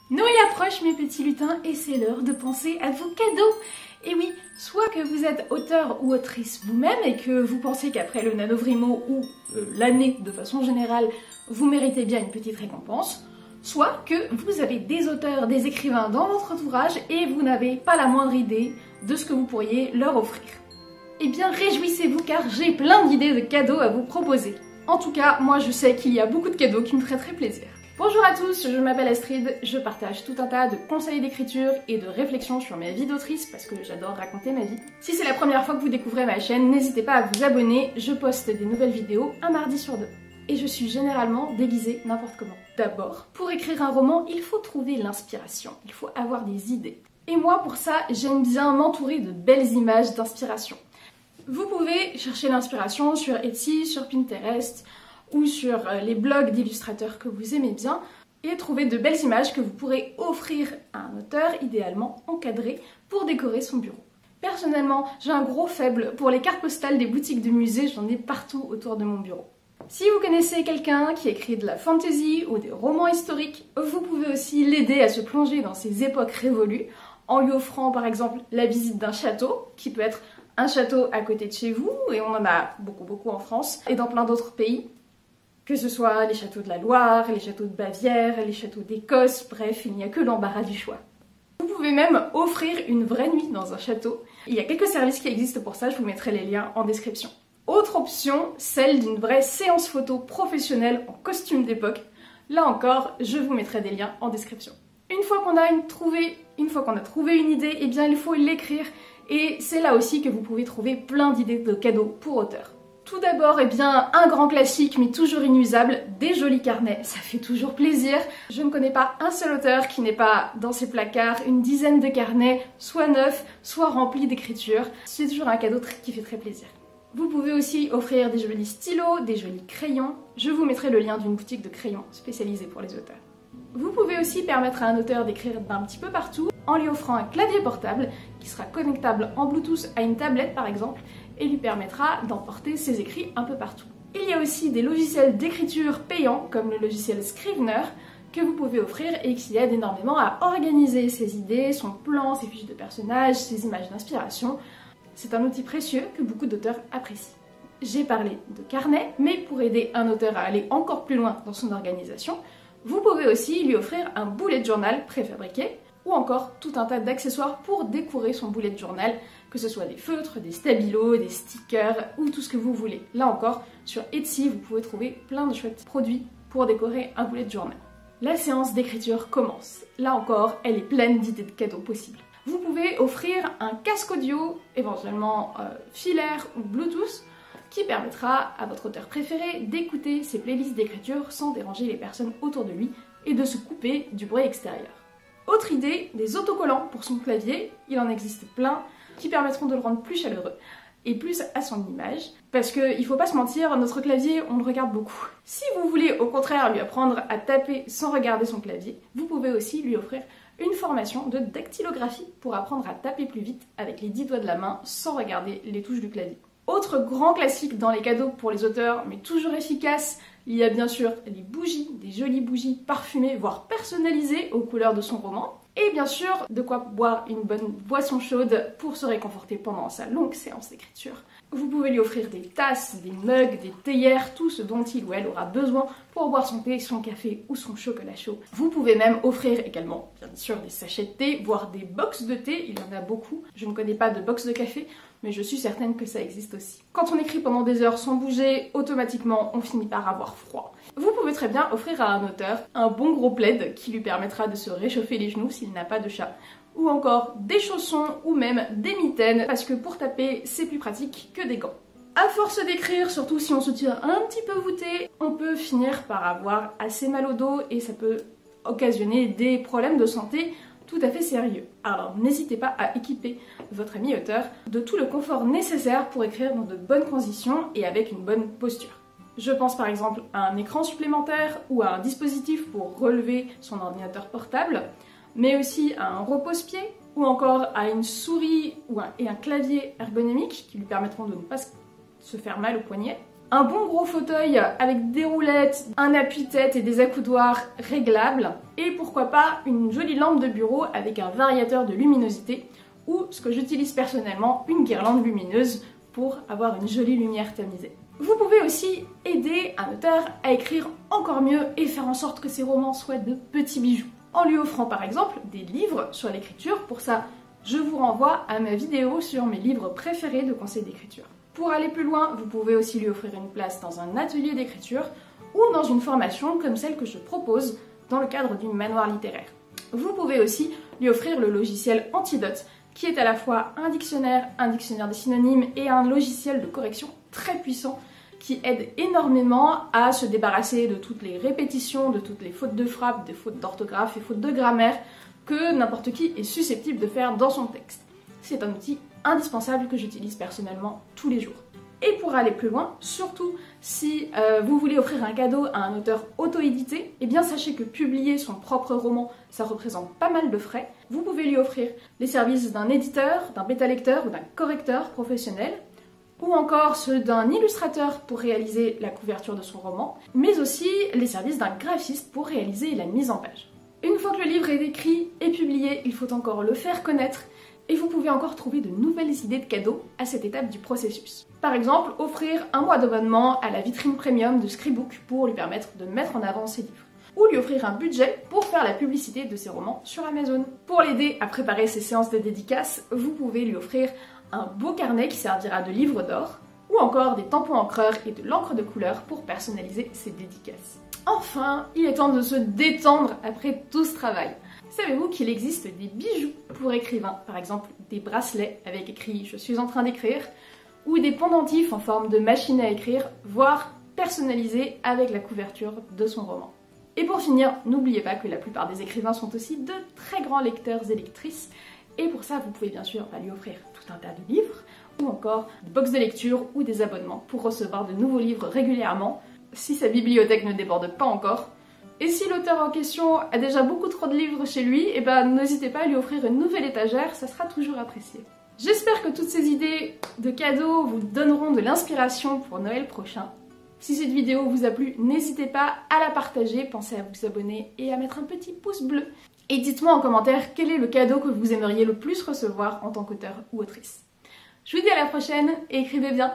Noël approche mes petits lutins et c'est l'heure de penser à vos cadeaux. Et oui, soit que vous êtes auteur ou autrice vous-même et que vous pensez qu'après le NaNoWriMo ou l'année de façon générale, vous méritez bien une petite récompense, soit que vous avez des auteurs, des écrivains dans votre entourage et vous n'avez pas la moindre idée de ce que vous pourriez leur offrir. Eh bien réjouissez-vous car j'ai plein d'idées de cadeaux à vous proposer. En tout cas, moi je sais qu'il y a beaucoup de cadeaux qui me feraient très plaisir. Bonjour à tous, je m'appelle Astrid, je partage tout un tas de conseils d'écriture et de réflexions sur ma vie d'autrice parce que j'adore raconter ma vie. Si c'est la première fois que vous découvrez ma chaîne, n'hésitez pas à vous abonner, je poste des nouvelles vidéos un mardi sur deux. Et je suis généralement déguisée n'importe comment. D'abord, pour écrire un roman, il faut trouver l'inspiration, il faut avoir des idées. Et moi pour ça, j'aime bien m'entourer de belles images d'inspiration. Vous pouvez chercher l'inspiration sur Etsy, sur Pinterest, ou sur les blogs d'illustrateurs que vous aimez bien et trouver de belles images que vous pourrez offrir à un auteur, idéalement encadré, pour décorer son bureau. Personnellement, j'ai un gros faible pour les cartes postales des boutiques de musées, j'en ai partout autour de mon bureau. Si vous connaissez quelqu'un qui écrit de la fantasy ou des romans historiques, vous pouvez aussi l'aider à se plonger dans ces époques révolues en lui offrant par exemple la visite d'un château, qui peut être un château à côté de chez vous, et on en a beaucoup en France et dans plein d'autres pays. Que ce soit les châteaux de la Loire, les châteaux de Bavière, les châteaux d'Écosse, bref, il n'y a que l'embarras du choix. Vous pouvez même offrir une vraie nuit dans un château. Il y a quelques services qui existent pour ça, je vous mettrai les liens en description. Autre option, celle d'une vraie séance photo professionnelle en costume d'époque. Là encore, je vous mettrai des liens en description. Une fois qu'on a trouvé une idée, eh bien il faut l'écrire. Et c'est là aussi que vous pouvez trouver plein d'idées de cadeaux pour auteurs. Tout d'abord, eh bien, un grand classique mais toujours inusable, des jolis carnets, ça fait toujours plaisir. Je ne connais pas un seul auteur qui n'ait pas dans ses placards une dizaine de carnets, soit neufs, soit remplis d'écriture. C'est toujours un cadeau qui fait très plaisir. Vous pouvez aussi offrir des jolis stylos, des jolis crayons. Je vous mettrai le lien d'une boutique de crayons spécialisée pour les auteurs. Vous pouvez aussi permettre à un auteur d'écrire d'un petit peu partout en lui offrant un clavier portable qui sera connectable en Bluetooth à une tablette par exemple et lui permettra d'emporter ses écrits un peu partout. Il y a aussi des logiciels d'écriture payants comme le logiciel Scrivener que vous pouvez offrir et qui aide énormément à organiser ses idées, son plan, ses fiches de personnages, ses images d'inspiration. C'est un outil précieux que beaucoup d'auteurs apprécient. J'ai parlé de carnet, mais pour aider un auteur à aller encore plus loin dans son organisation, vous pouvez aussi lui offrir un bullet journal préfabriqué ou encore tout un tas d'accessoires pour décorer son bullet journal, que ce soit des feutres, des stabilos, des stickers ou tout ce que vous voulez. Là encore, sur Etsy, vous pouvez trouver plein de chouettes produits pour décorer un bullet journal. La séance d'écriture commence. Là encore, elle est pleine d'idées de cadeaux possibles. Vous pouvez offrir un casque audio, éventuellement filaire ou Bluetooth, qui permettra à votre auteur préféré d'écouter ses playlists d'écriture sans déranger les personnes autour de lui et de se couper du bruit extérieur. Autre idée, des autocollants pour son clavier, il en existe plein, qui permettront de le rendre plus chaleureux et plus à son image, parce qu'il faut pas se mentir, notre clavier, on le regarde beaucoup. Si vous voulez au contraire lui apprendre à taper sans regarder son clavier, vous pouvez aussi lui offrir une formation de dactylographie pour apprendre à taper plus vite avec les 10 doigts de la main sans regarder les touches du clavier. Autre grand classique dans les cadeaux pour les auteurs, mais toujours efficace, il y a bien sûr les bougies, des jolies bougies parfumées, voire personnalisées aux couleurs de son roman. Et bien sûr, de quoi boire une bonne boisson chaude pour se réconforter pendant sa longue séance d'écriture. Vous pouvez lui offrir des tasses, des mugs, des théières, tout ce dont il ou elle aura besoin pour boire son thé, son café ou son chocolat chaud. Vous pouvez même offrir également, bien sûr, des sachets de thé, voire des box de thé, il y en a beaucoup. Je ne connais pas de box de café, mais je suis certaine que ça existe aussi. Quand on écrit pendant des heures sans bouger, automatiquement on finit par avoir froid. Vous pouvez très bien offrir à un auteur un bon gros plaid qui lui permettra de se réchauffer les genoux s'il n'a pas de chat, ou encore des chaussons ou même des mitaines, parce que pour taper c'est plus pratique que des gants. À force d'écrire, surtout si on se tient un petit peu voûté, on peut finir par avoir assez mal au dos et ça peut occasionner des problèmes de santé tout à fait sérieux. Alors n'hésitez pas à équiper votre ami auteur de tout le confort nécessaire pour écrire dans de bonnes conditions et avec une bonne posture. Je pense par exemple à un écran supplémentaire ou à un dispositif pour relever son ordinateur portable, mais aussi à un repose-pied ou encore à une souris et un clavier ergonomique qui lui permettront de ne pas se faire mal au poignet. un bon gros fauteuil avec des roulettes, un appuie-tête et des accoudoirs réglables, et pourquoi pas une jolie lampe de bureau avec un variateur de luminosité, ou ce que j'utilise personnellement, une guirlande lumineuse pour avoir une jolie lumière tamisée. Vous pouvez aussi aider un auteur à écrire encore mieux et faire en sorte que ses romans soient de petits bijoux, en lui offrant par exemple des livres sur l'écriture. Pour ça, je vous renvoie à ma vidéo sur mes livres préférés de conseils d'écriture. Pour aller plus loin, vous pouvez aussi lui offrir une place dans un atelier d'écriture ou dans une formation comme celle que je propose dans le cadre du manoir littéraire. Vous pouvez aussi lui offrir le logiciel Antidote, qui est à la fois un dictionnaire des synonymes et un logiciel de correction très puissant qui aide énormément à se débarrasser de toutes les répétitions, de toutes les fautes de frappe, des fautes d'orthographe et fautes de grammaire que n'importe qui est susceptible de faire dans son texte. C'est un outil indispensable que j'utilise personnellement tous les jours. Et pour aller plus loin, surtout si vous voulez offrir un cadeau à un auteur auto-édité, eh bien sachez que publier son propre roman, ça représente pas mal de frais. Vous pouvez lui offrir les services d'un éditeur, d'un bêta-lecteur ou d'un correcteur professionnel, ou encore ceux d'un illustrateur pour réaliser la couverture de son roman, mais aussi les services d'un graphiste pour réaliser la mise en page. Une fois que le livre est écrit et publié, il faut encore le faire connaître, et vous pouvez encore trouver de nouvelles idées de cadeaux à cette étape du processus. Par exemple, offrir un mois d'abonnement à la vitrine premium de Scribook pour lui permettre de mettre en avant ses livres. Ou lui offrir un budget pour faire la publicité de ses romans sur Amazon. Pour l'aider à préparer ses séances de dédicaces, vous pouvez lui offrir un beau carnet qui servira de livre d'or, ou encore des tampons encreurs et de l'encre de couleur pour personnaliser ses dédicaces. Enfin, il est temps de se détendre après tout ce travail. Savez-vous qu'il existe des bijoux pour écrivains, par exemple des bracelets avec écrit « Je suis en train d'écrire » ou des pendentifs en forme de machine à écrire, voire personnalisés avec la couverture de son roman. Et pour finir, n'oubliez pas que la plupart des écrivains sont aussi de très grands lecteurs et lectrices, et pour ça vous pouvez bien sûr lui offrir tout un tas de livres, ou encore des box de lecture ou des abonnements pour recevoir de nouveaux livres régulièrement, si sa bibliothèque ne déborde pas encore. Et si l'auteur en question a déjà beaucoup trop de livres chez lui, eh ben n'hésitez pas à lui offrir une nouvelle étagère, ça sera toujours apprécié. J'espère que toutes ces idées de cadeaux vous donneront de l'inspiration pour Noël prochain. Si cette vidéo vous a plu, n'hésitez pas à la partager, pensez à vous abonner et à mettre un petit pouce bleu. Et dites-moi en commentaire quel est le cadeau que vous aimeriez le plus recevoir en tant qu'auteur ou autrice. Je vous dis à la prochaine et écrivez bien!